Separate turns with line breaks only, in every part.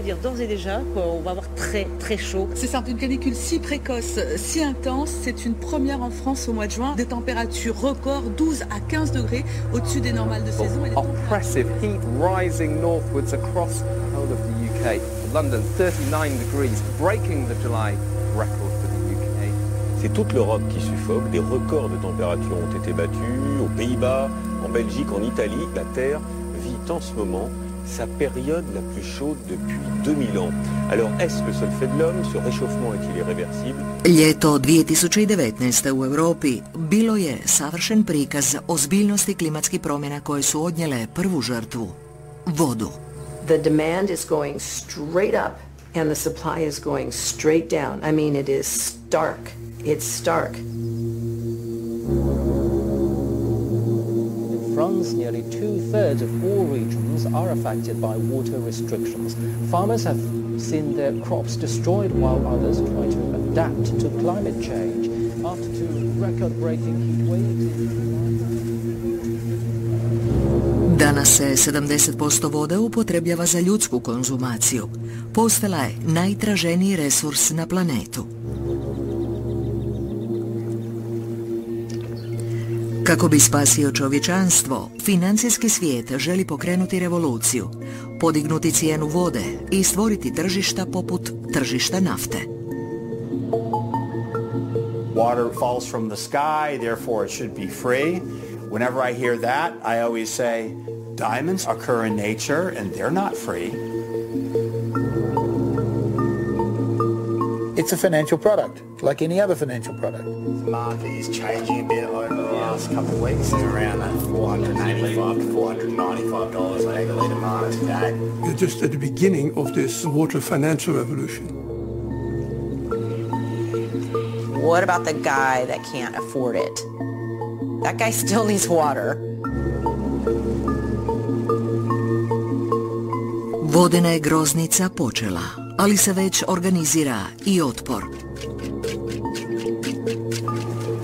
peut dire d'ores et déjà qu'on va avoir très très chaud.
C'est simple, une canicule si précoce, si intense, c'est une première en France au mois de juin. Des températures records, 12 à 15 degrés au-dessus des normales de saison.
Oppressive heat rising northwards across the whole of the UK. London, 39 degrees, breaking the July record for the UK.
C'est toute l'Europe qui suffoque. Des records de température ont été battus aux Pays-Bas, en Belgique, en Italie. La Terre vit en ce moment sa période la plus chaude depuis 2000 ans. Alors, est-ce le seul fait de l'homme? Ce réchauffement est-il irréversible?
Ljeto 2019. u Europi bilo je savršen prikaz ozbiljnosti klimatskih promjena koje su odnijele prvu žrtvu, vodu.
The demand is going straight up and the supply is going straight down. I mean, it is stark. It's stark.
In France, nearly 2/3 of all regions are affected by water restrictions. Farmers have seen their crops destroyed while others try to adapt to climate change. After two record-breaking heat waves...
Danas se 70% vode upotrebljava za ljudsku konzumaciju. Postala je najtraženiji resurs na planetu. Kako bi spasio čovječanstvo, financijski svijet želi pokrenuti revoluciju, podignuti cijenu vode i stvoriti tržišta poput tržišta nafte.
Water falls from the sky, therefore it should be free. Whenever I hear that, I always say, diamonds occur in nature and they're not free.
It's a financial product, like any other financial product.
The market is changing a bit over the last couple of weeks. It's around that $485 to $495 an acre litre mark today.
We're just at the beginning of this water financial revolution.
What about the guy that can't afford it? That guy still needs water.
Vodena je groznica počela, ali se već organizira i otpor.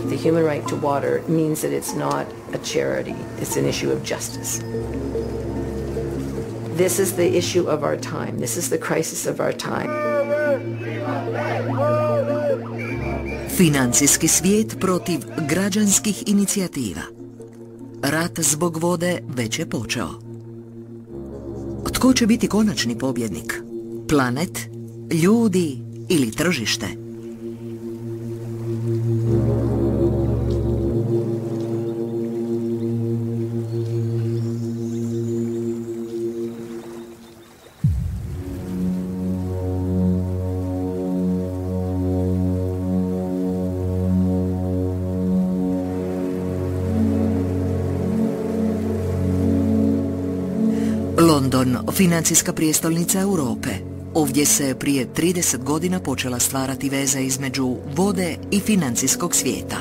The human right to water means that it's not a charity, it's an issue of justice. This is the issue of our time. This is the crisis of our time.
Financijski svijet protiv građanskih inicijativa. Rat zbog vode već je počeo. Tko će biti konačni pobjednik? Planet, ljudi ili tržište? London, financijska prijestolnica Europe. Ovdje se prije 30 godina počela stvarati veza između vode i financijskog svijeta.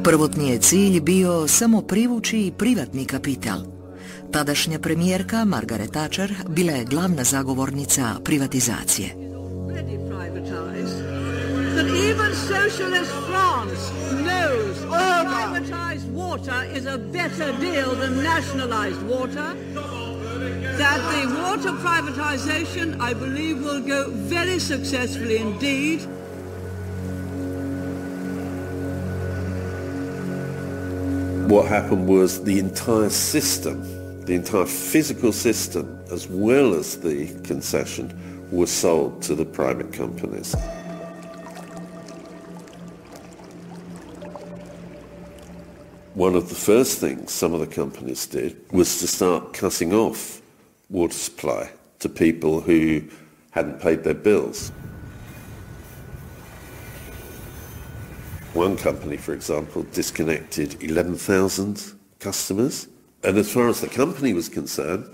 Prvotni je cilj bio samo privući privatni kapital. Tadašnja premijerka Margaret Thatcher bila je glavna zagovornica privatizacije.
That even socialist France knows privatized water is a better deal than nationalized water. That the water privatization, I believe, will go very successfully indeed.
What happened was the entire system, the entire physical system, as well as the concession, was sold to the private companies. One of the first things some of the companies did was to start cutting off water supply to people who hadn't paid their bills. One company, for example, disconnected 11,000 customers, and as far as the company was concerned,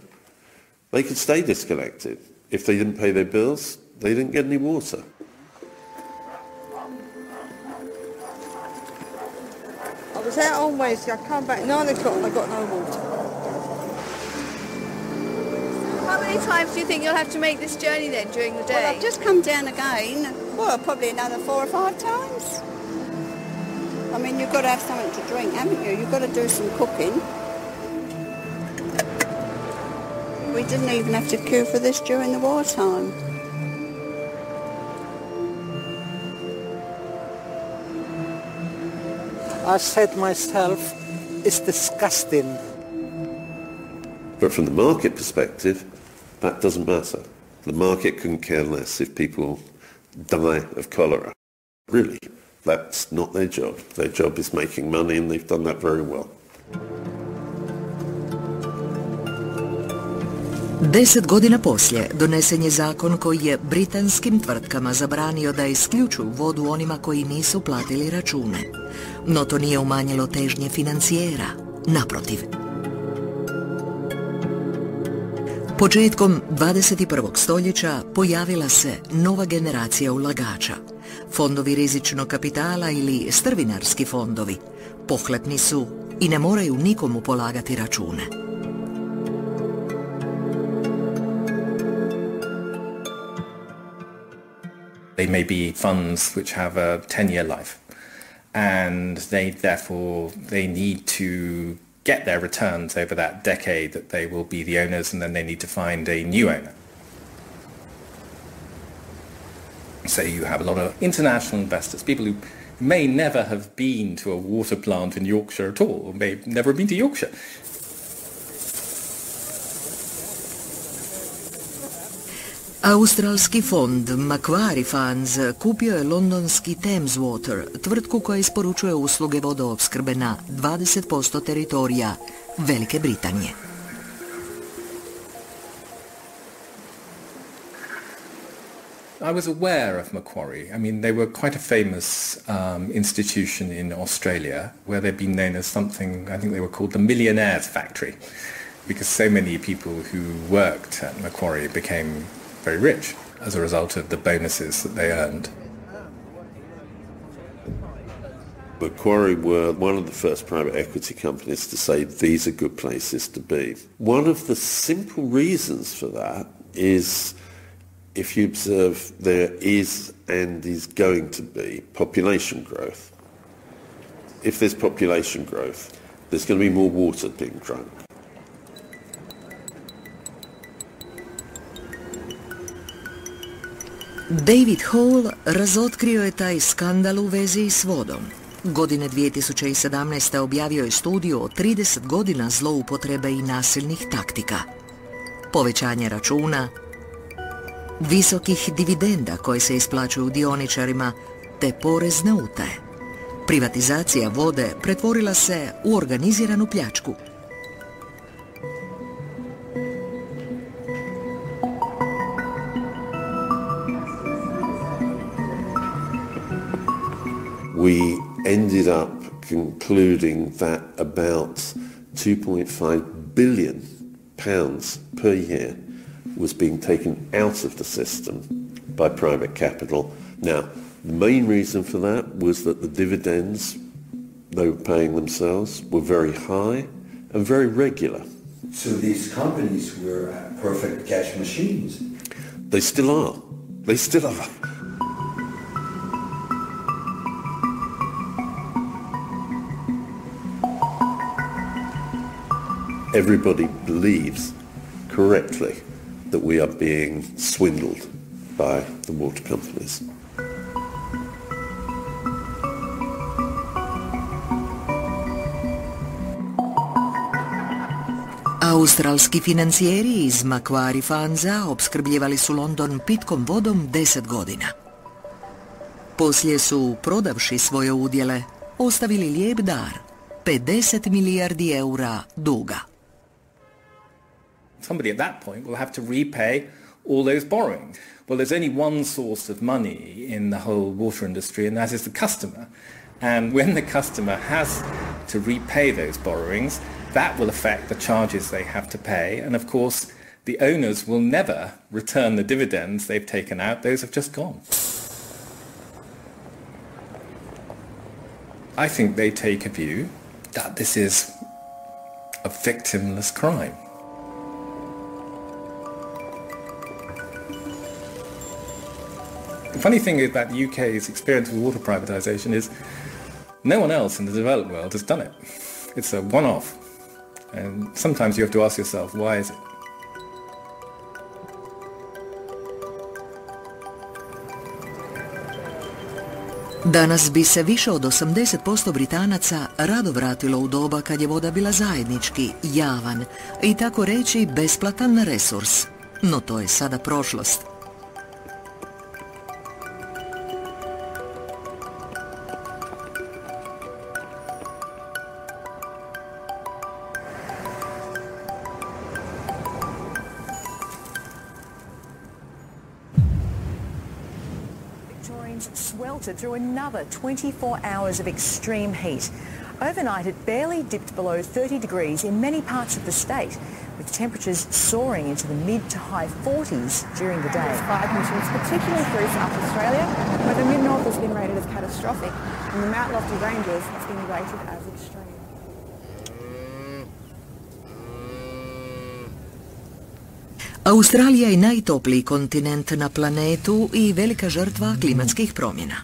they could stay disconnected. If they didn't pay their bills, they didn't get any water.
I was out on Wednesday, I come back 9 o'clock and I got no water.
How many times do you think you'll have to make this journey then during the day?
Well, I've just come down again, well, probably another 4 or 5 times. I mean, you've got to have something to drink, haven't you? You've got to do some cooking. We didn't even have to queue for this during the wartime.
I said myself, it's disgusting.
But from the market perspective, that doesn't matter. The market couldn't care less if people die of cholera. Really, that's not their job. Their job is making money, and they've done that very well.
10 godina poslije donesen je zakon koji je britanskim tvrtkama zabranio da isključuju vodu onima koji nisu platili račune. No to nije umanjilo težnje financijera. Naprotiv. Početkom 21. stoljeća pojavila se nova generacija ulagača. Fondovi rizičnog kapitala ili strvinarski fondovi. Pohlepni su i ne moraju nikomu polagati račune.
They may be funds which have a 10-year life, and they need to get their returns over that decade that they will be the owners, and then they need to find a new owner. So you have a lot of international investors, people who may never have been to a water plant in Yorkshire at all, or may never have been to Yorkshire.
Australski fond Macquarie Funds kupio je londonski Thames Water, tvrtku koja isporučuje usluge vodoopskrbe na 20% teritorija Velike Britanije.
I was aware of Macquarie. I mean, they were quite a famous institution in Australia, where they've been known as something, I think they were called the Millionaire's Factory, because so many people who worked at Macquarie became very rich as a result of the bonuses that they earned.
Macquarie were one of the first private equity companies to say these are good places to be. One of the simple reasons for that is, if you observe, there is and is going to be population growth. If there's population growth, there's going to be more water being drunk.
David Hall razotkrio je taj skandal u vezi s vodom. Godine 2017. objavio je studiju o 30 godina zloupotrebe i nasilnih taktika. Povećanje računa, visokih dividenda koje se isplaćuju dioničarima, te porezne utaje. Privatizacija vode pretvorila se u organiziranu pljačku.
We ended up concluding that about £2.5 billion per year was being taken out of the system by private capital. Now, the main reason for that was that the dividends they were paying themselves were very high and very regular.
So these companies were perfect cash machines.
They still are. They still are. Everybody believes correctly that we are being swindled by the water companies.
Australski financijeri iz Macquarie Fundsa opskrbljivali su London pitkom vodom 10 godina. Poslije su, prodavši svoje udjele, ostavili lijep dar, 50 milijardi eura duga.
Somebody at that point will have to repay all those borrowings. Well, there's only one source of money in the whole water industry, and that is the customer. And when the customer has to repay those borrowings, that will affect the charges they have to pay. And of course, the owners will never return the dividends they've taken out. Those have just gone. I think they take a view that this is a victimless crime. The funny thing is that the UK's experience with water privatisation is no one else in the developed world has done it. It's a one-off. And sometimes you have to ask yourself, why is it?
Danas bi se više od 80% Britanaca rado vratilo u doba kad je voda bila zajednički, javan i tako reći besplatan resurs. No to je sada prošlost.
Sweltered through another 24 hours of extreme heat. Overnight it barely dipped below 30 degrees in many parts of the state, with temperatures soaring into the mid to high 40s during the day.
Fire conditions, particularly through South Australia, where the mid-north has been rated as catastrophic and the Mount Lofty ranges have been rated as extreme.
Australija je najtopliji kontinent na planetu i velika žrtva klimatskih promjena.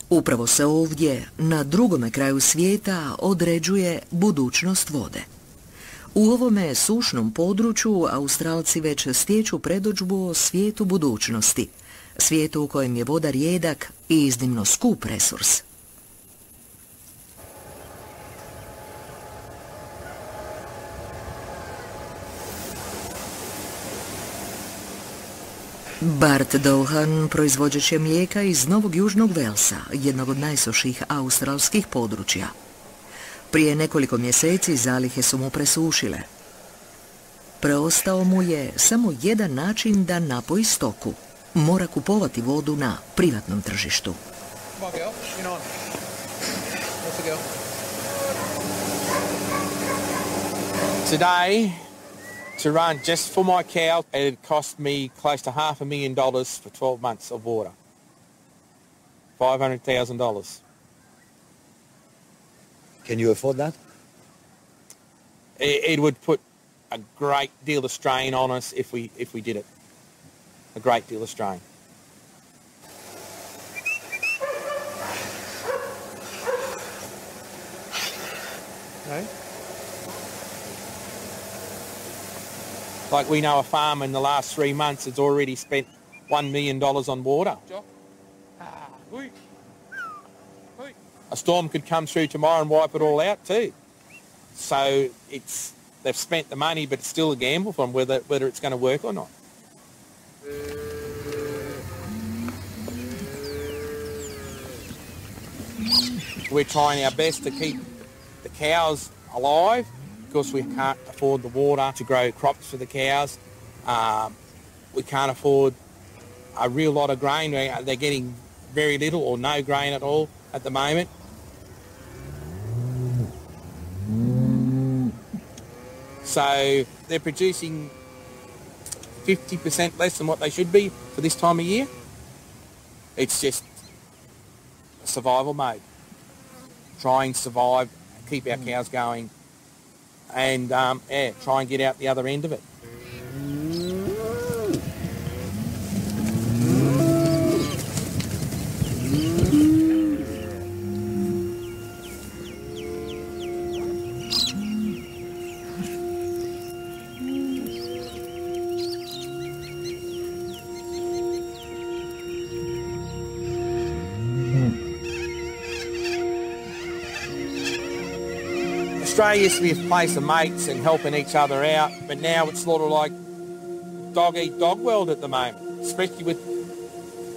Upravo se ovdje, na drugome kraju svijeta, određuje budućnost vode. U ovome sušnom području Australci već stječu predodžbu o svijetu budućnosti, svijetu u kojem je voda rijedak i iznimno skup resurs. Bart Dohan proizvođač je mlijeka iz Novog Južnog Velsa, jednog od najsuših australskih područja. Prije nekoliko mjeseci zalihe su mu presušile. Preostao mu je samo jedan način da napoji stoku. Mora kupovati vodu na privatnom tržištu.
Today, to run just for my cow, it cost me close to $500,000 for 12 months of water. $500,000.
Can you afford that?
It would put a great deal of strain on us if we did it. A great deal of strain. Okay. Like we know a farm in the last 3 months has already spent $1 million on water. A storm could come through tomorrow and wipe it all out too. So they've spent the money, but it's still a gamble from whether it's going to work or not. We're trying our best to keep the cows alive, because we can't afford the water to grow crops for the cows. We can't afford a real lot of grain. They're getting very little or no grain at all at the moment. So they're producing 50% less than what they should be for this time of year. It's just survival mode. Try and survive, keep our cows going, and try and get out the other end of it. Australia used to be a place of mates and helping each other out, but now it's sort of like dog-eat-dog world at the moment, especially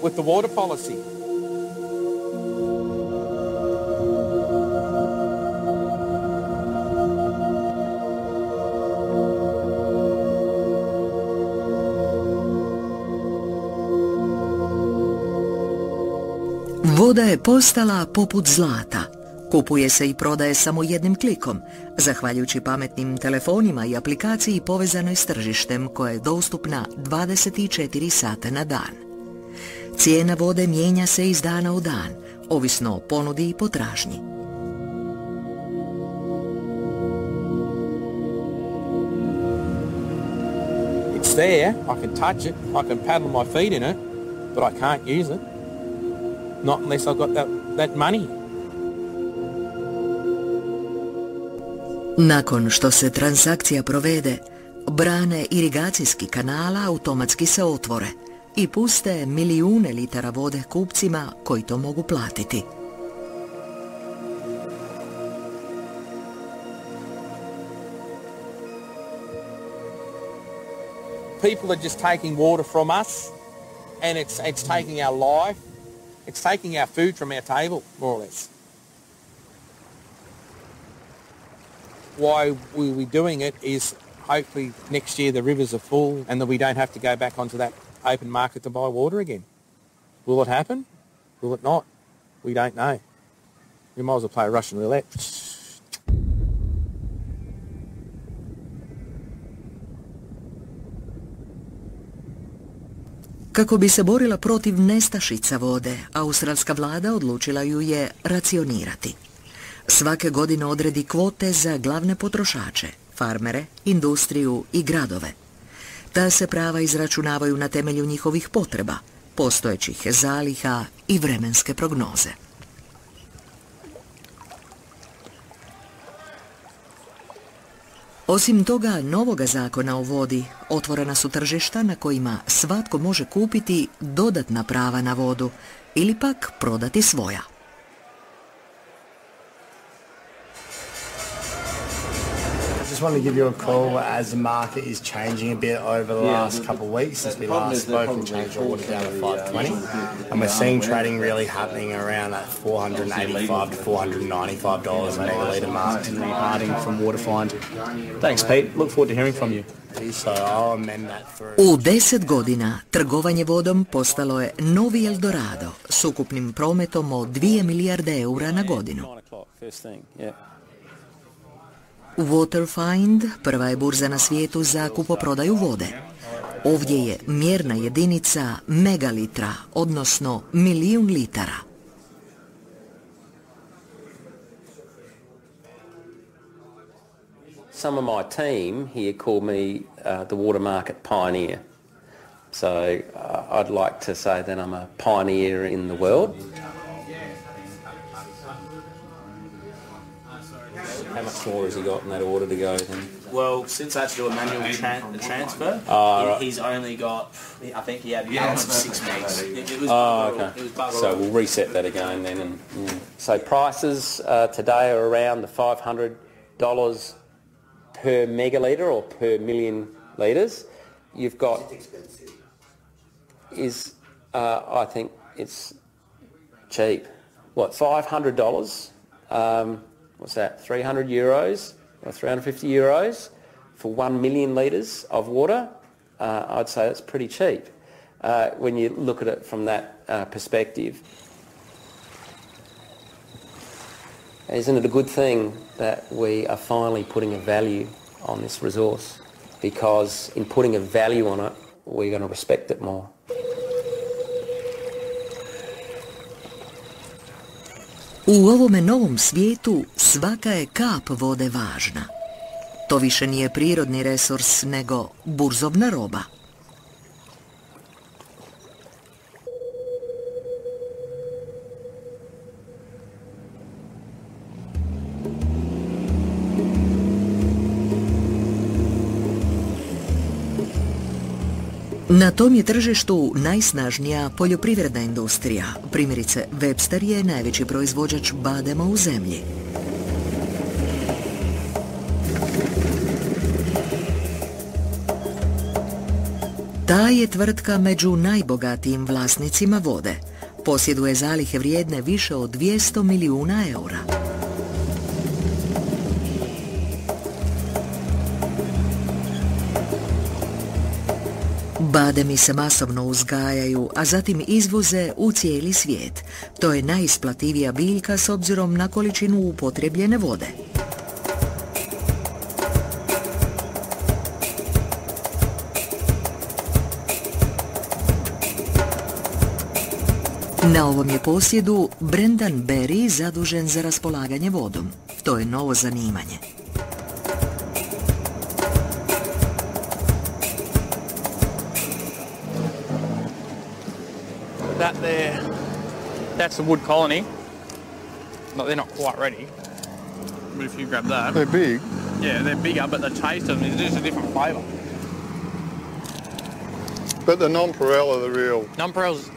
with the water policy.
Voda je postala poput zlata. Kupuje se i prodaje samo jednim klikom, zahvaljujući pametnim telefonima i aplikaciji povezanoj s tržištem koja je dostupna 24 sata na dan. Cijena vode mijenja se iz dana u dan, ovisno o ponudi i potražnji.
It's there, I can touch it, I can paddle my feet in it, but I can't use it. Not unless I've got that money.
Nakon što se transakcija provede, Brane irigacijskih kanala automatski se otvore i puste milijune litara vode kupcima koji to mogu platiti.
People are just taking water from us, and it's taking our life, it's taking our food from our table, more or less. Why we're doing it is hopefully next year the rivers are full and that we don't have to go back onto that open market to buy water again. Will it happen? Will it not? We don't know. We might as well play Russian roulette.
Kako bi se borila protiv nestašica vode, australska vlada odlučila ju je racionirati. Svake godine odredi kvote za glavne potrošače, farmere, industriju i gradove. Ta se prava izračunavaju na temelju njihovih potreba, postojećih zaliha i vremenske prognoze. Osim toga, novoga zakona o vodi otvorena su tržišta na kojima svatko može kupiti dodatna prava na vodu ili pak prodati svoja.
I just wanted to give you a call as the market is changing a bit over the last couple of weeks since we last spoke and changed our order down to 520. And we're seeing trading really happening around that $485 to $495 a megalitre mark, departing from Waterfind. Thanks, Pete. Look forward to hearing from you. So I'll amend that through.
U 10 godina trgovanje vodom postalo je novi Eldorado s ukupnim prometom od 2 milijarde eura na godinu. Waterfind prva je burza na svijetu za kupoprodaju vode. Ovdje je mjerna jedinica megalitra, odnosno milijun litara.
Some of my team here call me the water market pioneer. So I'd like to say that I'm a pioneer in the world. How much more has he got in that order to go then?
Well, since I had to do a manual transfer, he's only got, I think he had balance of 6 megs. It was
okay.
It was
so we'll reset that again then. And so prices today are around the $500 per megalitre or per million litres. You've got, I think it's cheap. What, $500? What's that, 300 euros or 350 euros for 1 million litres of water? I'd say that's pretty cheap when you look at it from that perspective. Isn't it a good thing that we are finally putting a value on this resource? Because in putting a value on it, we're going to respect it more.
U ovome novom svijetu svaka je kap vode važna. To više nije prirodni resurs, nego burzovna roba. Na tom je tržištu najsnažnija poljoprivredna industrija. Primjerice, Webster je najveći proizvođač badema u zemlji. Ta je tvrtka među najbogatijim vlasnicima vode. Posjeduje zalihe vrijedne više od 200 milijuna eura. Bademi se masovno uzgajaju, a zatim izvoze u cijeli svijet. To je najisplativija biljka s obzirom na količinu upotrebljene vode. Na ovom je posjedu Brendan Berry zadužen za raspolaganje vodom. To je novo zanimanje.
That there, that's a wood colony. But they're not quite ready. But if you grab that.
They're big.
Yeah, they're bigger, but the taste of them is just a different flavour.
But the nonpareil are the real...
Nonpareils,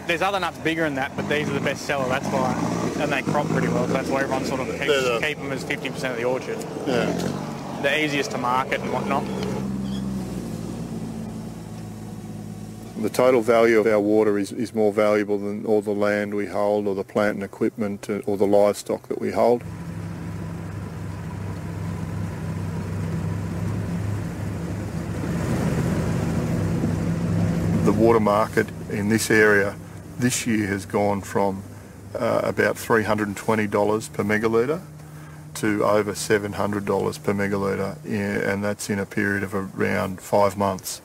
there's other nuts bigger than that, but these are the best seller, that's why. And they crop pretty well, so that's why everyone sort of keep them as 50% of the orchard.
Yeah.
They're easiest to market and whatnot.
The total value of our water is more valuable than all the land we hold or the plant and equipment or the livestock that we hold. The water market in this area this year has gone from about $320 per megalitre to over $700 per megalitre, and that's in a period of around 5 months.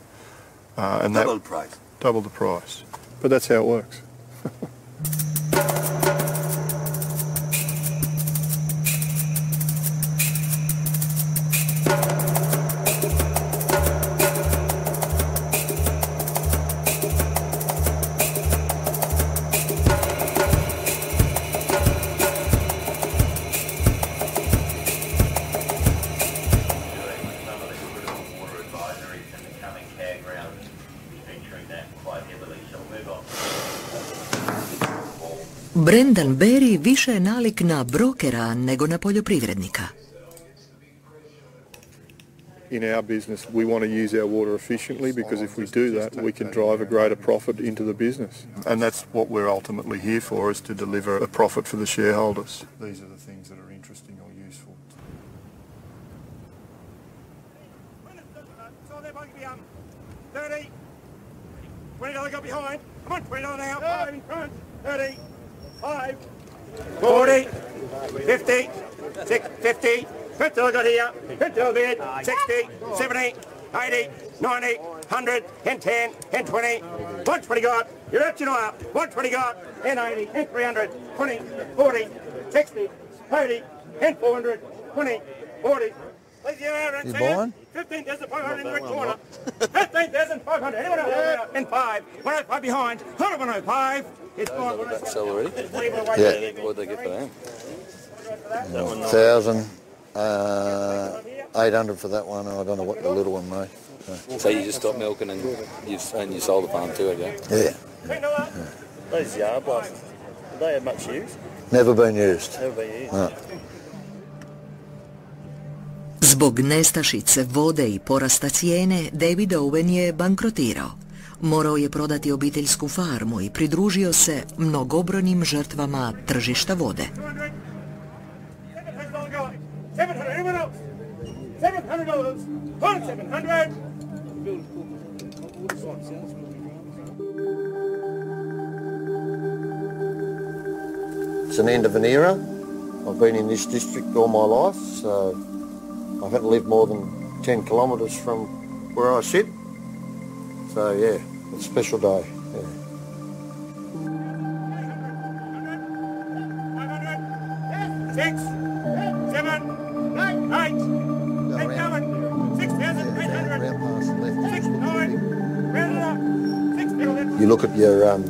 And
double the price.
Double the price. But that's how it works.
Brendan Berry više je nalik na brokera nego na poljoprivrednika.
In our business, we want to use our water efficiently because if we do that, we can drive a greater profit into the business. And that's what we're ultimately here for, is to deliver a profit for the shareholders. These are the things that are interesting or useful.
$20 got behind. Come on, $20 now. 5 in front. 30. 5, 40, 50, 50, $50 got here, $50 bid, 60, 70, 80, 90, 100, and 10, and 20, 120 got, you're up, you know up, 120 got, and 80, and 300, 20, 40, 60, 30, and 400, 20, 40.
You buying?
15,500 in the red corner. 15,500. Anyone else? And 5. 105 behind. 105. It's gone.
That sell already?
Yeah.
What did they get for that? 1,800 for that one. I don't know what the little one made. So you just stopped milking and you sold the farm too, have you? Yeah.
Those yard blasters, do they have much use?
Never been used.
Never been used.
No.
Zbog nestašice vode i porasta cijene, David Owen je bankrotirao. Morao je prodati obiteljsku farmu i pridružio se mnogobrojnim žrtvama tržišta vode.
It's an end of an era. I've been in this district all my life, so I haven't lived more than 10 kilometres from where I sit. So yeah, it's a special day. Yeah.
6, 7, 8, 6,
You look at your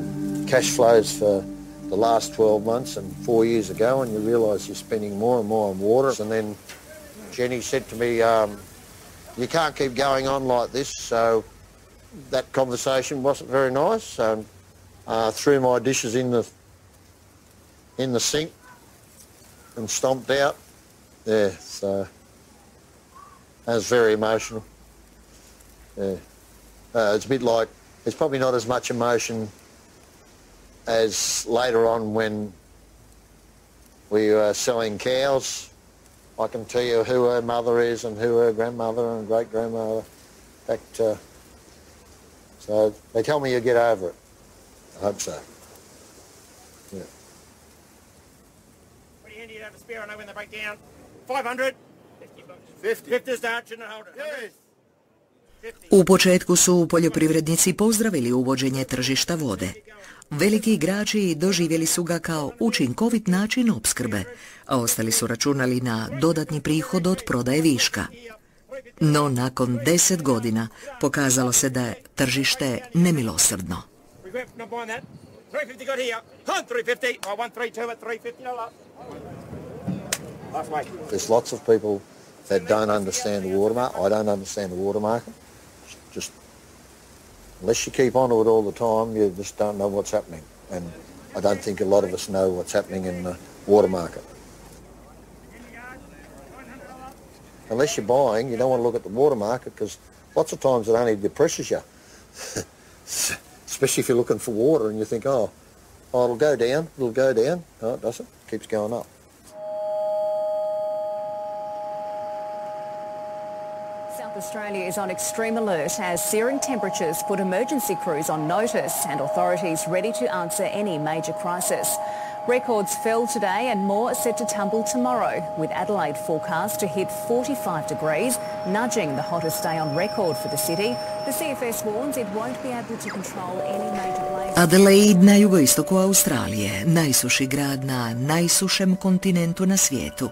cash flows for the last 12 months and 4 years ago and you realise you're spending more and more on water. And then Jenny said to me, you can't keep going on like this, so that conversation wasn't very nice. Threw my dishes in the sink and stomped out. Yeah, so that was very emotional. Yeah. It's a bit like, it's probably not as much emotion as later on when we were selling cows. I can tell you who her mother is and who her grandmother and great-grandmother. In fact, so they tell me you get over it. I hope so. Yeah.
Pretty handy to have a spare, I know when they break down. 500. 50 start, shouldn't hold it.
U početku su poljoprivrednici pozdravili uvođenje tržišta vode. Veliki igrači doživjeli su ga kao učinkovit način opskrbe, a ostali su računali na dodatni prihod od prodaje viška. No nakon 10 godina pokazalo se da je tržište nemilosrdno.
There's lots of people that don't understand the water market. I don't understand the water market. Just Unless you keep on to it all the time, you just don't know what's happening. And I don't think a lot of us know what's happening in the water market. Unless you're buying, you don't want to look at the water market because lots of times it only depresses you. Especially if you're looking for water and you think, oh, it'll go down. No, it doesn't. It keeps going up.
South Australia is on extreme alert as searing temperatures put emergency crews on notice and authorities ready to answer any major crisis. Records fell today and more are set to tumble tomorrow, with Adelaide forecast to hit 45 degrees, nudging the hottest day on record for the city. The CFS warns it won't be able to control any major blazes.
Adelaide na jugoistoku Australije, najsuši grad na najsušem kontinentu na svijetu.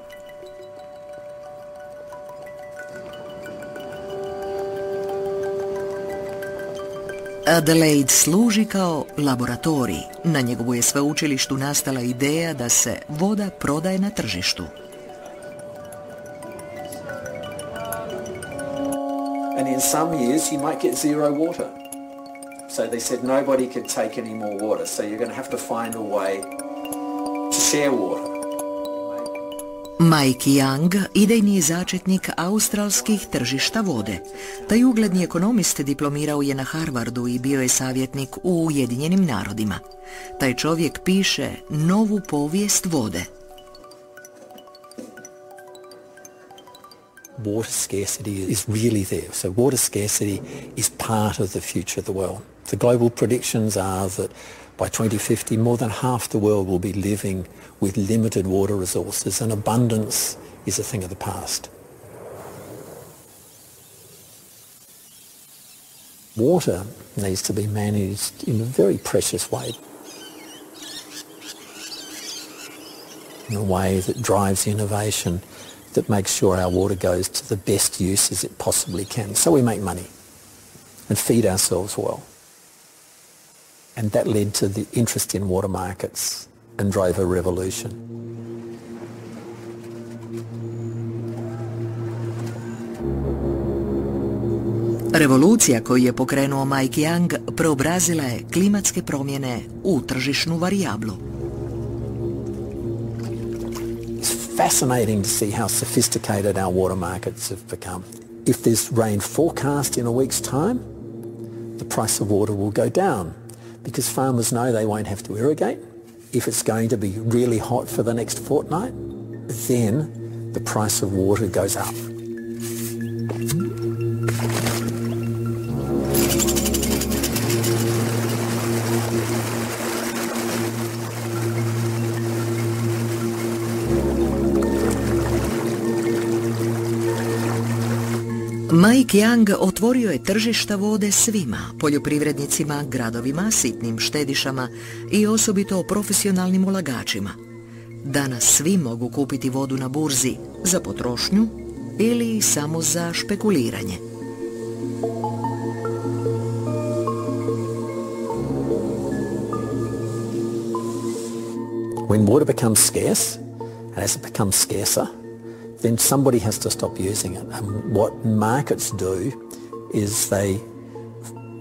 Adelaide služi kao laboratorij. Na njegovu je sveučilištu nastala ideja da se voda prodaje na tržištu.
And in some years you might get zero water. So they said nobody could take any more water, so you're going to have to find a way to share water.
Mike Young, idejni je začetnik australskih tržišta vode. Taj ugledni ekonomist diplomirao je na Harvardu i bio je savjetnik u Ujedinjenim narodima. Taj čovjek piše novu povijest vode.
Water scarcity is really there. So water scarcity is part of the future of the world. The global predictions are that by 2050 more than half the world will be living with limited water resources, and abundance is a thing of the past. Water needs to be managed in a very precious way, in a way that drives innovation, that makes sure our water goes to the best use as it possibly can, so we make money and feed ourselves well. And that led to the interest in water markets and drove a revolution.
Revolucija koju je pokrenuo Mike Young preobrazila je klimatske promjene u tržišnu varijablu.
It's fascinating to see how sophisticated our water markets have become. If there's rain forecast in a week's time, the price of water will go down because farmers know they won't have to irrigate. If it's going to be really hot for the next fortnight, then the price of water goes up.
Mike Young otvorio je tržišta vode svima, poljoprivrednicima, gradovima, sitnim štedišama i osobito profesionalnim ulagačima. Danas svi mogu kupiti vodu na burzi za potrošnju ili samo za špekuliranje.
When water becomes scarce, and as it becomes scarcer, then somebody has to stop using it. And what markets do is they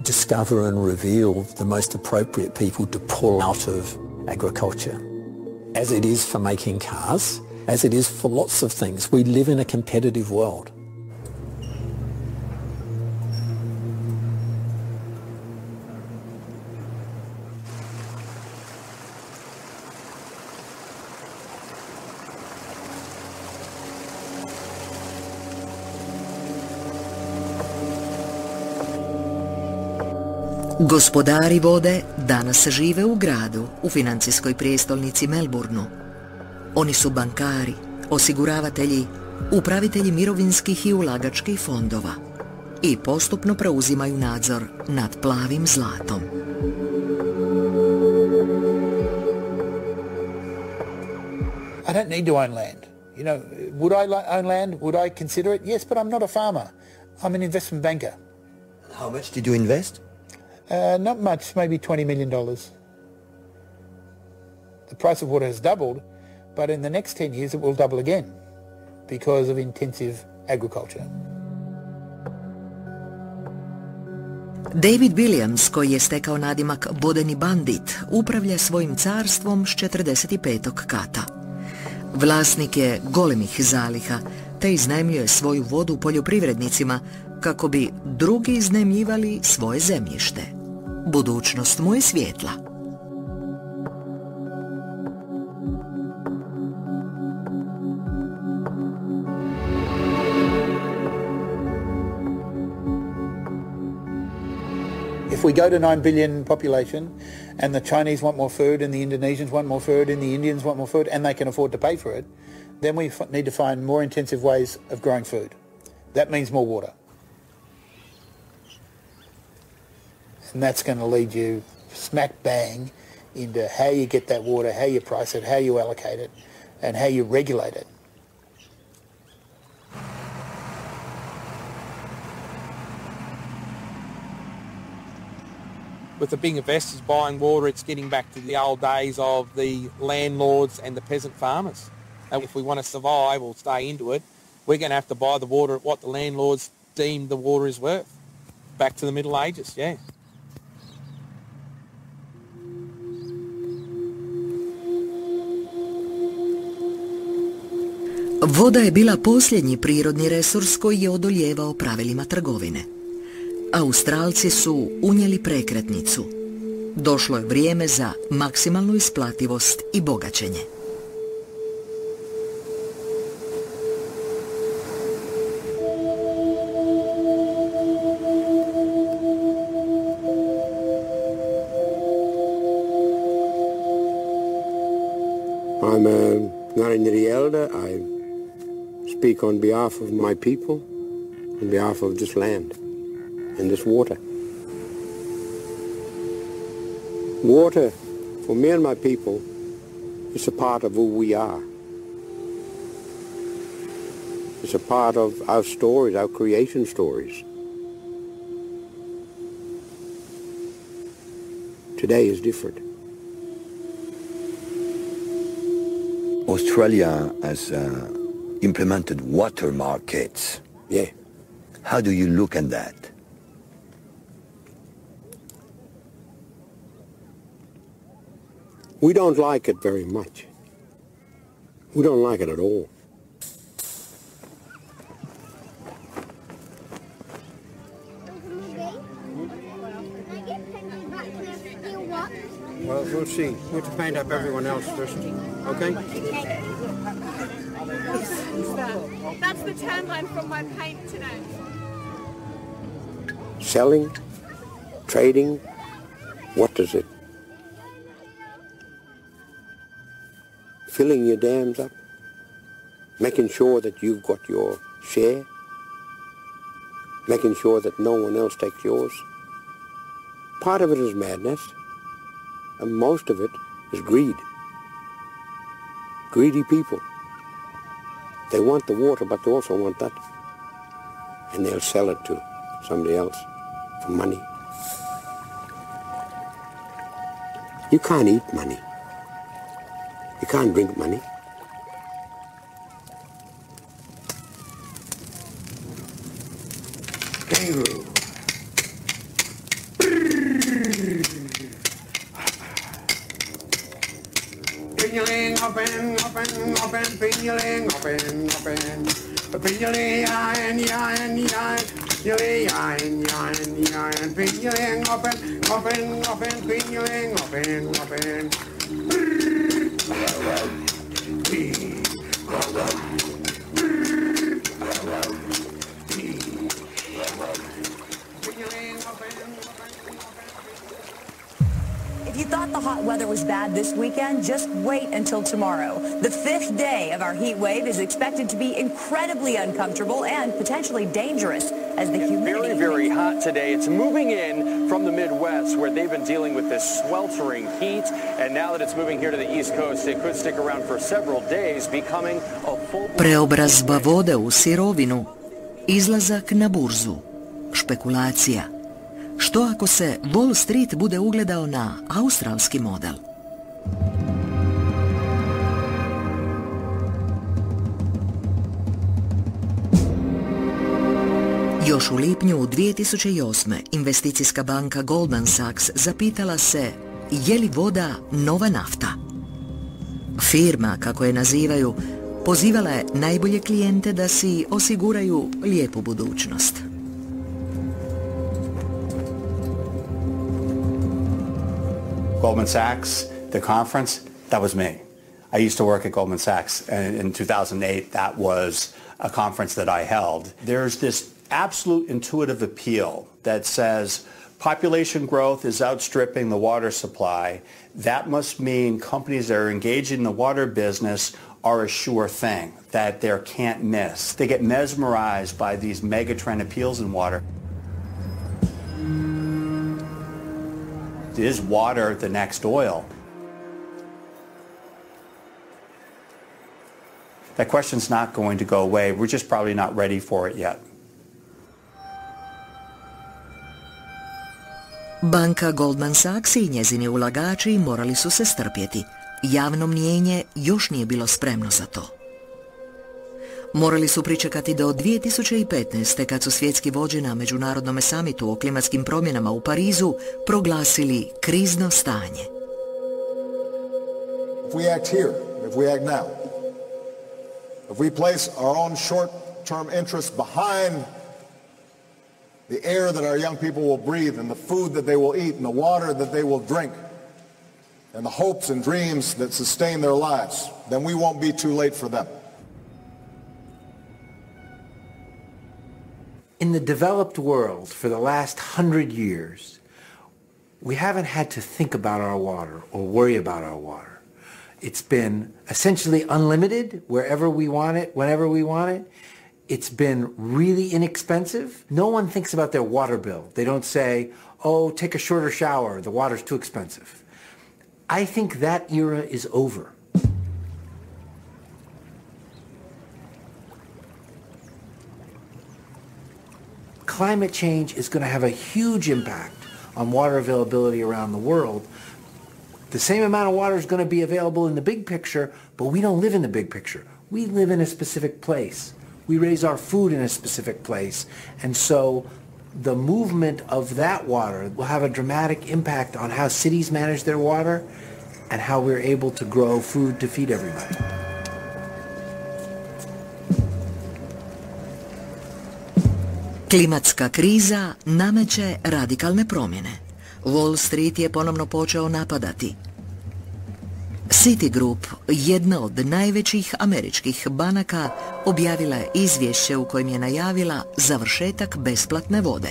discover and reveal the most appropriate people to pull out of agriculture. As it is for making cars, as it is for lots of things, we live in a competitive world.
Gospodari vode danas žive u gradu, u financijskoj prijestolnici Melbourneu. Oni su bankari, osiguravatelji, upravitelji mirovinskih i ulagačkih fondova i postupno preuzimaju nadzor nad plavim zlatom.
I don't need to own land. You know, would I own land? Would I consider it? Yes, but I'm not a farmer. I'm an investment banker.
How much did you invest?
Not much, maybe $20 million. The price of water has doubled, but in the next 10 years it will double again because of intensive agriculture.
David Williams, koji je stekao nadimak vodeni bandit, upravlja svojim carstvom s 45. kata. Vlasnik je golemih zaliha, te iznajmljuje svoju vodu poljoprivrednicima kako bi drugi iznajmljivali svoje zemljište. Budućnost mu je svjetla.
If we go to 9 billion population and the Chinese want more food and the Indonesians want more food and the Indians want more food and they can afford to pay for it, then we need to find more intensive ways of growing food. That means more water. And that's going to lead you smack bang into how you get that water, how you price it, how you allocate it, and how you regulate it. With the big investors buying water, it's getting back to the old days of the landlords and the peasant farmers. And if we want to survive or stay into it, we're going to have to buy the water at what the landlords deem the water is worth. Back to the Middle Ages, yeah.
Voda je bila posljednji prirodni resurs koji je odoljevao pravilima trgovine. Australci su unijeli prekretnicu. Došlo je vrijeme za maksimalnu isplativost i bogaćenje.
I'm not the elder. I speak on behalf of my people, on behalf of this land and this water. Water, for me and my people, is a part of who we are. It's a part of our stories, our creation stories. Today is different.
Australia has implemented water markets.
Yeah.
How do you look at that?
We don't like it very much. We don't like it at all. Well, we'll see. We have to paint up everyone else first, okay?
That's the tan line from my paint today.
Selling, trading, what is it? Filling your dams up, making sure that you've got your share, making sure that no one else takes yours. Part of it is madness, and most of it is greed. Greedy people. They want the water, but they also want that. And they'll sell it to somebody else for money. You can't eat money. You can't drink money. Kangaroo. Pinyaling up and up and up and pinyaling up and up and pinyaling and pinyaling up and up and up and pinyaling up and up and
If you thought the hot weather was bad this weekend, just wait until tomorrow. The 5th day of our heat wave is expected to be incredibly uncomfortable and potentially dangerous as the humidity...
Very, very hot today. It's moving in from the Midwest where they've been dealing with this sweltering heat. And now that it's moving here to the East Coast, it could stick around for several days, becoming a full...
Preobrazba vode u sirovinu, izlazak na burzu, špekulacija. Što ako se Wall Street bude ugledao na australski model? Još u lipnju 2008. investicijska banka Goldman Sachs zapitala se je li voda nova nafta. Firma, kako je nazivaju, pozivala je najbolje klijente da si osiguraju lijepu budućnost.
Goldman Sachs, the conference, that was me. I used to work at Goldman Sachs, and in 2008 that was a conference that I held. There's this absolute intuitive appeal that says population growth is outstripping the water supply. That must mean companies that are engaged in the water business are a sure thing, that they can't miss. They get mesmerized by these megatrend appeals in water. Is water the next oil? That question's not going to go away. We're just probably not ready for it yet.
Banka Goldman Sachs i njezini ulagači morali su se strpjeti. Javno mnijenje još nije bilo spremno za to. Morali su pričekati do 2015. kad su svjetski vođe na međunarodnom samitu o klimatskim promjenama u Parizu proglasili krizno stanje.
If we act here, if we act now, if we place our own short-term interests behind the air that our young people will breathe and the food that they will eat and the water that they will drink and the hopes and dreams that sustain their lives, then we won't be too late for them.
In the developed world, for the last 100 years, we haven't had to think about our water or worry about our water. It's been essentially unlimited wherever we want it, whenever we want it. It's been really inexpensive. No one thinks about their water bill. They don't say, oh, take a shorter shower, the water's too expensive. I think that era is over. Climate change is going to have a huge impact on water availability around the world. The same amount of water is going to be available in the big picture, but we don't live in the big picture. We live in a specific place. We raise our food in a specific place. And so the movement of that water will have a dramatic impact on how cities manage their water and how we're able to grow food to feed everybody.
Klimatska kriza nameće radikalne promjene. Wall Street je ponovno počeo napadati. Citigroup, jedna od najvećih američkih banaka, objavila je izvješće u kojem je najavila završetak besplatne vode.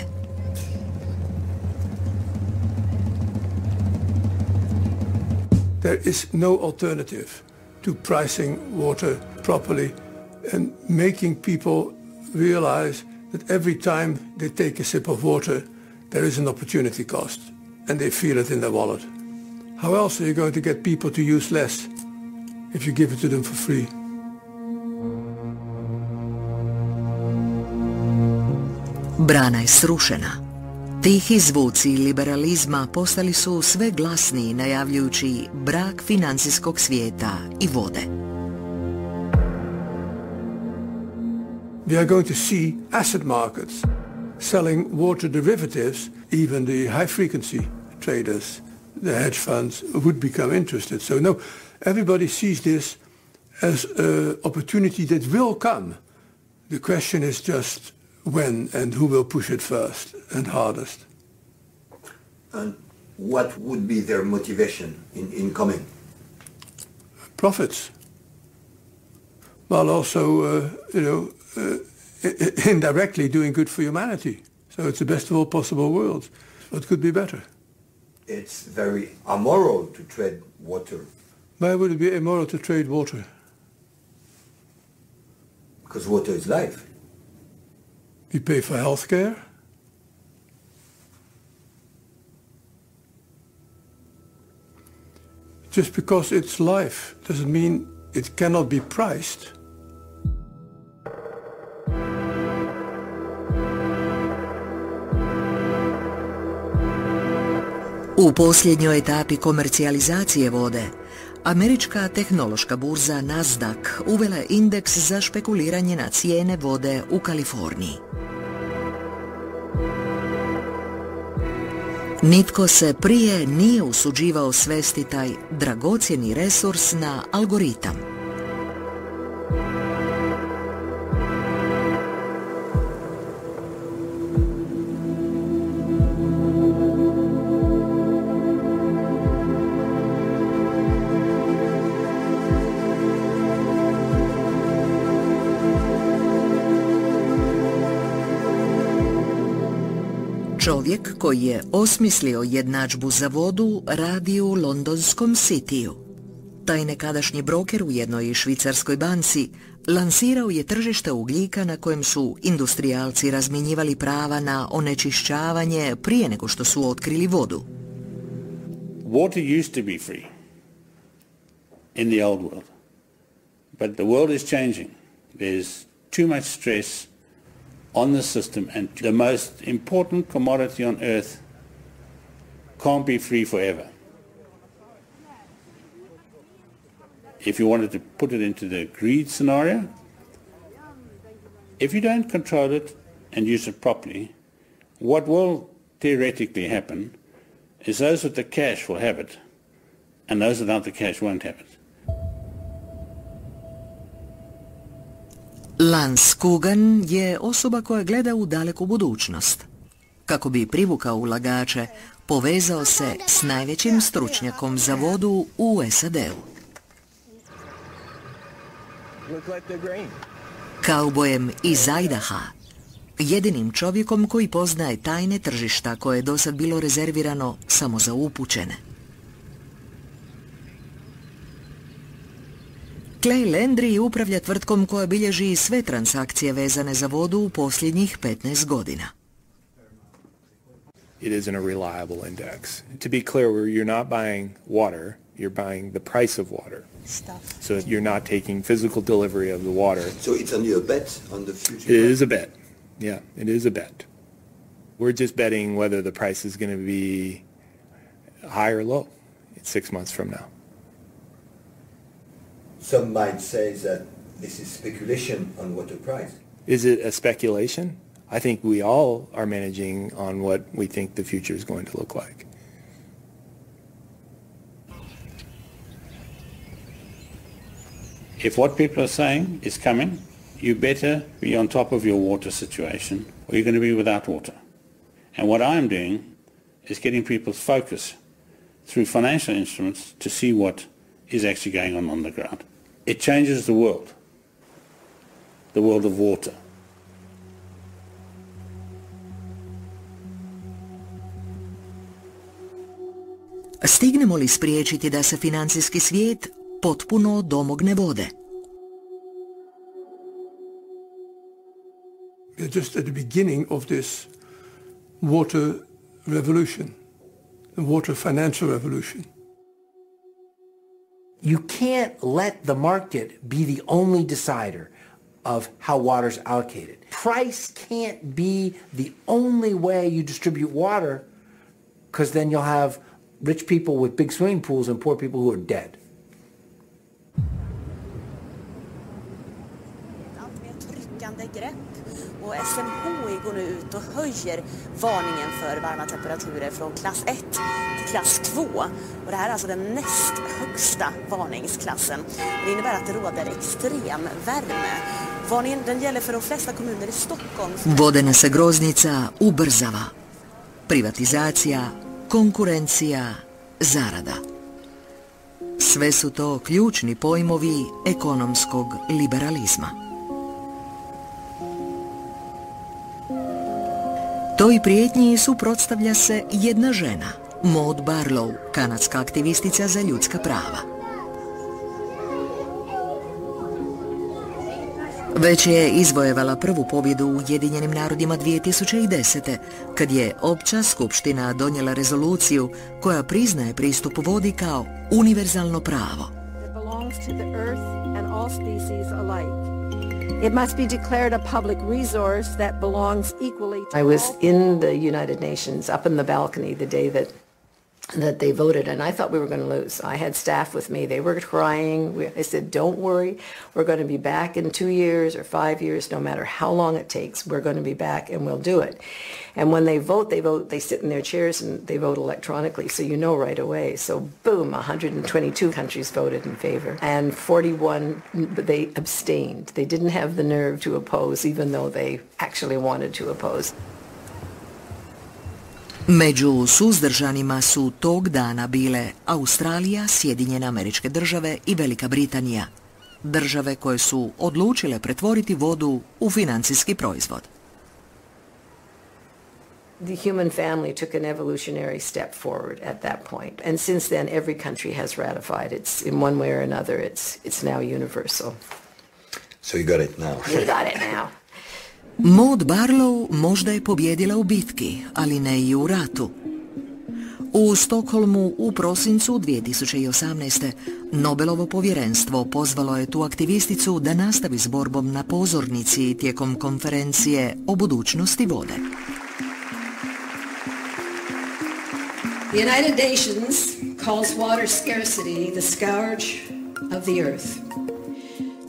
There is no alternative to pricing water properly and making people realize that every time they take a sip of water, there is an opportunity cost, and they feel it in their wallet. How else are you going to get people to use less if you give it to them for free?
Brana je srušena. Tihi zvuci liberalizma postali su sve glasniji, najavljujući brak financijskog svijeta i vode.
We are going to see asset markets selling water derivatives. Even the high-frequency traders, the hedge funds, would become interested. So no, everybody sees this as an opportunity that will come. The question is just when and who will push it first and hardest.
And what would be their motivation in coming?
Profits. While also, indirectly doing good for humanity. So it's the best of all possible worlds. What could be better?
It's very immoral to trade water.
Why would it be immoral to trade water?
Because water is life.
We pay for health care. Just because it's life doesn't mean it cannot be priced.
U posljednjoj etapi komercijalizacije vode, američka tehnološka burza Nasdaq uvela je indeks za špekuliranje na cijene vode u Kaliforniji. Nitko se prije nije usuđivao svesti taj dragocjeni resurs na algoritam. Čovjek koji je osmislio jednadžbu za vodu radi u londonskom Cityju. Taj nekadašnji broker u jednoj švicarskoj banci lansirao je tržište ugljika na kojem su industrijalci razmjenjivali prava na onečišćavanje prije nego što su otkrili vodu.
Water used to be free in the old world, but the world is changing. There's too much stress on the system, and the most important commodity on earth can't be free forever. If you wanted to put it into the greed scenario, if you don't control it and use it properly, what will theoretically happen is those with the cash will have it, and those without the cash won't have it.
Lance Kugan je osoba koja gleda u daleku budućnost. Kako bi privukao ulagače, povezao se s najvećim stručnjakom za vodu u SAD-u. Kaubojem iz Idaha, jedinim čovjekom koji poznaje tajne tržišta koje je dosad bilo rezervirano samo za upućene. Clay Landry upravlja tvrtkom koja bilježi sve transakcije vezane za vodu u posljednjih 15 godina.
It isn't a reliable index. To be clear, you're not buying water, you're buying the price of water. So you're not taking physical delivery of the water.
So it's only a bet on the future?
It is a bet. Yeah, it is a bet. We're just betting whether the price is going to be high or low 6 months from now.
Some might say that this is speculation on water price.
Is it a speculation? I think we all are managing on what we think the future is going to look like.
If what people are saying is coming, you better be on top of your water situation, or you're going to be without water. And what I'm doing is getting people's focus through financial instruments to see what is actually going on the ground. It changes the world of water.
Stignemo li spriječiti da se financijski svijet potpuno domogne vode?
We're just at the beginning of this water revolution, the water financial revolution.
You can't let the market be the only decider of how water is allocated. Price can't be the only way you distribute water, because then you'll have rich people with big swimming pools and poor people who are dead.
Allt mer tryckande grepp, och SMHI går nu ut och höjer varningen för varma temperaturer från klass 1 till klass 2. Och det här är alltså den näst högsta varningsklassen. Det innebär att det råder extrem värme. Varningen den gäller för de flesta kommuner i Stockholm.
Vodena se groznica ubrzava. Privatizacija, konkurencija, zarada. Sve su to ključni pojmovi ekonomskog liberalizma. Toj prijetnji suprotstavlja se jedna žena, Maud Barlow, kanadska aktivistica za ljudska prava. Već je izvojevala prvu pobjedu u Ujedinjenim narodima 2010. kad je Opća skupština donijela rezoluciju koja priznaje pristup vodi kao univerzalno pravo.
It must be declared a public resource that belongs equally to
I was in the United Nations up in the balcony the day that
that they voted, and I thought we were going to lose. I had staff with me. They were crying. I said, don't worry. We're going to be back in 2 years or 5 years, no matter how long it takes. We're going to be back, and we'll do it. And when they vote, they sit in their chairs, and they vote electronically, so you know right away. So, boom, 122 countries voted in favor, and 41, they abstained. They didn't have the nerve to oppose, even though they actually wanted to oppose.
Među suzdržanima su tog dana bile Australija, Sjedinjene Američke Države i Velika Britanija, države koje su odlučile pretvoriti vodu u financijski proizvod.
The human family took an evolutionary step forward at that point, and since then every country has ratified. It's in one way or another, it's now universal.
So you got it now.
You got it now.
Maud Barlow možda je pobijedila u bitki, ali ne i u ratu. U Stokholmu u prosincu 2018. Nobelovo povjerenstvo pozvalo je tu aktivisticu da nastavi s borbom na pozornici tijekom konferencije o budućnosti vode.
The United Nations calls water scarcity the scourge of the earth.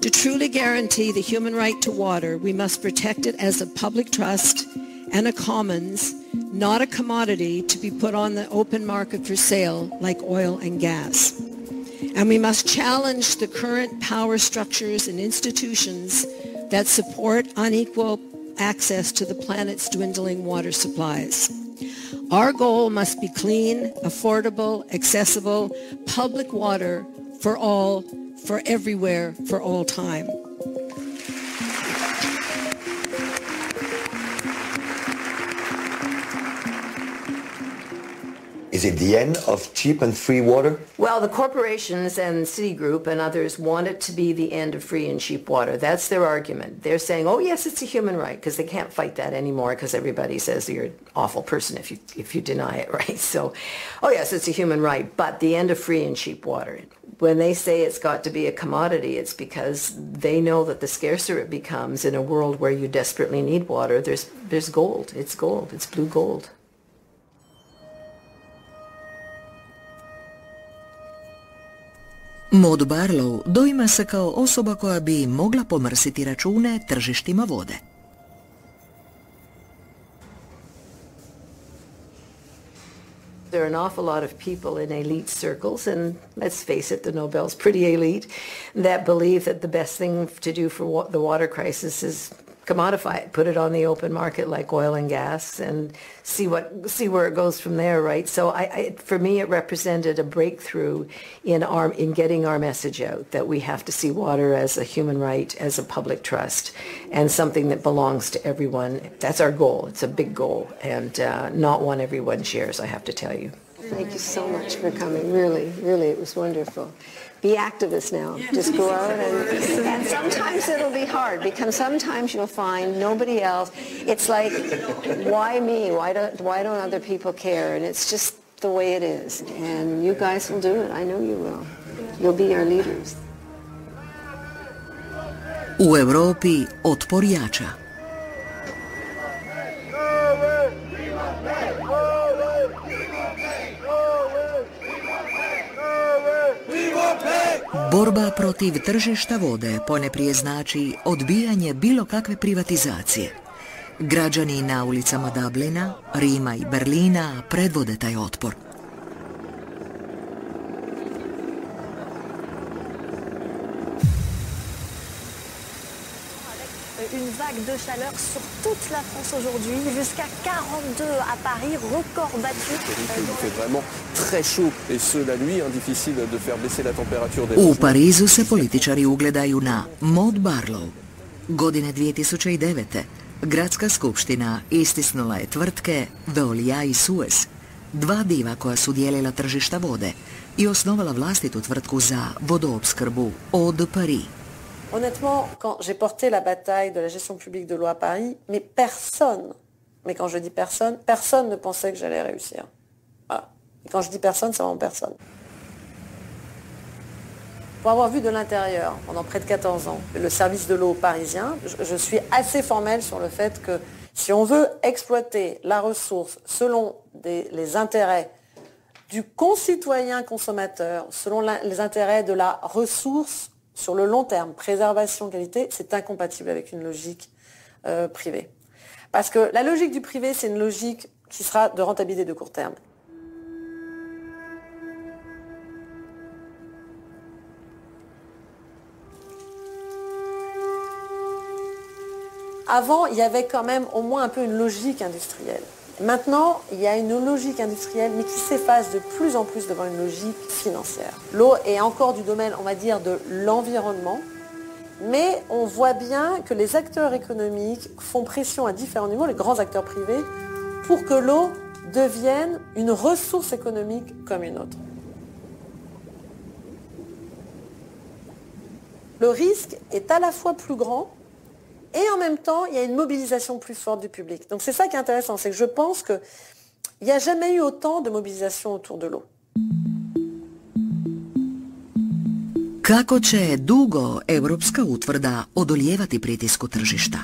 To truly guarantee the human right to water, we must protect it as a public trust and a commons, not a commodity to be put on the open market for sale like oil and gas. And we must challenge the current power structures and institutions that support unequal access to the planet's dwindling water supplies. Our goal must be clean, affordable, accessible, public water for all, for everywhere, for all time.
Is it the end of cheap and free water?
Well, the corporations and Citigroup and others want it to be the end of free and cheap water. That's their argument. They're saying, oh, yes, it's a human right, because they can't fight that anymore because everybody says you're an awful person if you deny it, right? So, oh, yes, it's a human right, but the end of free and cheap water. When they say it's got to be a commodity, it's because they know that the scarcer it becomes in a world where you desperately need water, there's gold. It's gold. It's blue gold.
Maud Barlow doima se kao osoba koja bi mogla pomrsiti račune tržištima vode.
There are an awful lot of people in elite circles, and let's face it, the Nobel's pretty elite, that believe that the best thing to do for the water crisis is commodify it, put it on the open market like oil and gas, and see where it goes from there, right? So for me, it represented a breakthrough in getting our message out that we have to see water as a human right, as a public trust, and something that belongs to everyone. That's our goal. It's a big goal, and not one everyone shares, I have to tell you.
Thank you so much for coming. Really, really, it was wonderful. Be activists now. Just go out and sometimes it'll be hard because sometimes you'll find nobody else. It's like, why me? Why don't other people care? And it's just the way it is. And you guys will do it. I know you will. You'll be our leaders.
U Europi otpor jača. Borba protiv tržišta vode poneprije znači odbijanje bilo kakve privatizacije. Građani na ulicama Dublina, Rima i Berlina predvode taj otpor.
Une vague de chaleur sur toute la France aujourd'hui, jusqu'à 42 à Paris, record battu.
Il fait vraiment très chaud et ce la nuit, difficile de faire baisser la température des.
U Parizu se političari ugledaju na Maud Barlow. Godine 2009. Gradska skupština istisnula je tvrtke Veolia i Suez, dva diva koja su dijelila tržišta vode, i osnovala vlastitu tvrtku za vodoopskrbu Eau de Paris.
Honnêtement, quand j'ai porté la bataille de la gestion publique de l'eau à Paris, mais quand je dis personne, personne ne pensait que j'allais réussir. Voilà. Et quand je dis personne, c'est vraiment personne. Pour avoir vu de l'intérieur, pendant près de 14 ans, le service de l'eau parisien, je suis assez formelle sur le fait que si on veut exploiter la ressource selon les intérêts
du concitoyen consommateur selon les intérêts de la ressource sur le long terme, préservation, qualité, c'est incompatible avec une logique privée. Parce que la logique du privé, c'est une logique qui sera de rentabilité de court terme. Avant, il y avait quand même au moins un peu une logique industrielle. Maintenant, il y a une logique industrielle, mais qui s'efface de plus en plus devant une logique financière. L'eau est encore du domaine, on va dire, de l'environnement, mais on voit bien que les acteurs économiques font pression à différents niveaux, les grands acteurs privés, pour que l'eau devienne une ressource économique comme une autre. Le risque est à la fois plus grand, et en même temps, il y a une mobilisation plus forte du public. Donc c'est ça qui est intéressant, c'est que je pense qu'il n'y a jamais eu autant de mobilisation autour de l'eau.
Kako će dugo evropska utvrda odolijevati pritisku tržišta?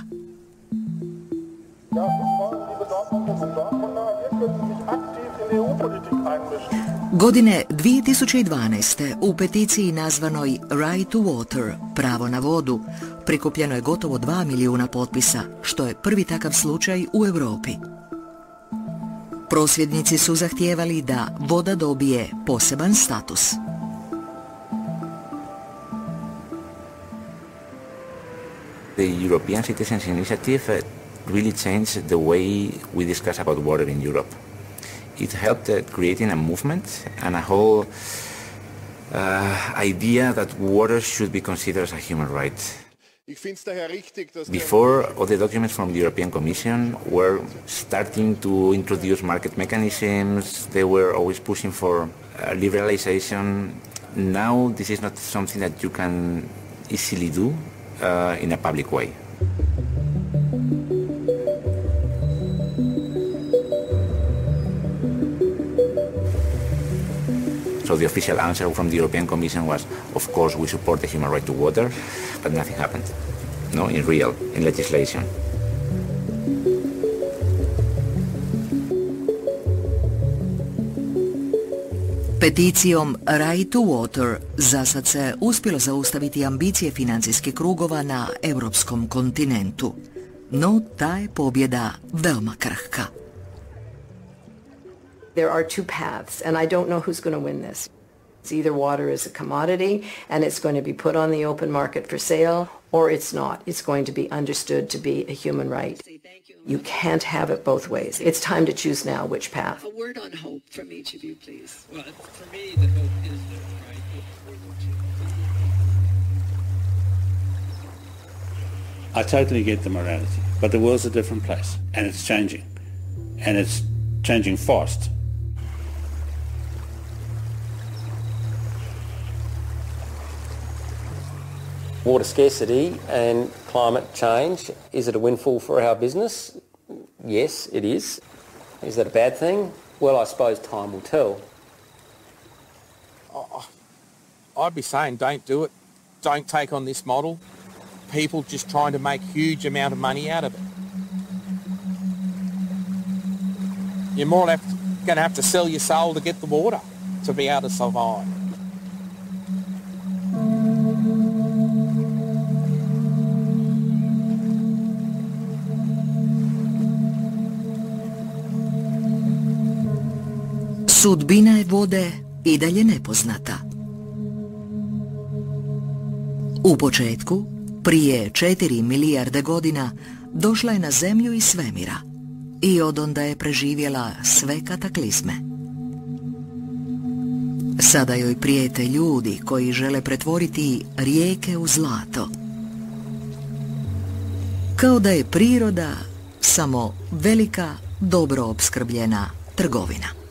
Godine 2012. u peticiji nazvanoj Right to Water, pravo na vodu, prikupljeno je gotovo 2 milijuna potpisa, što je prvi takav slučaj u Europi. Prosvjednici su zahtijevali da voda dobije poseban status.
The European Citizens Initiative really changed the way we discuss about water in Europe. It helped creating a movement and a whole idea that water should be considered as a human right. Before, all the documents from the European Commission were starting to introduce market mechanisms. They were always pushing for liberalization. Now this is not something that you can easily do in a public way. So the official answer from the European Commission was, of course, we support the human right to water, but nothing happened, no, in legislation.
Peticijom Right to Water zasad se uspjelo zaustaviti ambicije financijskih krugova na europskom kontinentu, no ta je pobjeda veoma krhka.
There are two paths, and I don't know who's going to win this. It's either water is a commodity, and it's going to be put on the open market for sale, or it's not. It's going to be understood to be a human right. You can't have it both ways. It's time to choose now which path.
A word on hope from each of you, please. Well, for me, the hope is the right.
I totally get the morality, but the world's a different place, and it's changing, and it's changing fast.
Water scarcity and climate change, is it a windfall for our business? Yes, it is. Is that a bad thing? Well, I suppose time will tell.
I'd be saying don't do it. Don't take on this model. People just trying to make huge amount of money out of it. You're more going to have to sell your soul to get the water to be able to survive.
Sudbina je vode i dalje nepoznata. U početku, prije 4 milijarde godina, došla je na Zemlju iz svemira i odonda je preživjela sve kataklizme. Sada joj prijete ljudi koji žele pretvoriti rijeke u zlato. Kao da je priroda samo velika, dobro opskrbljena trgovina.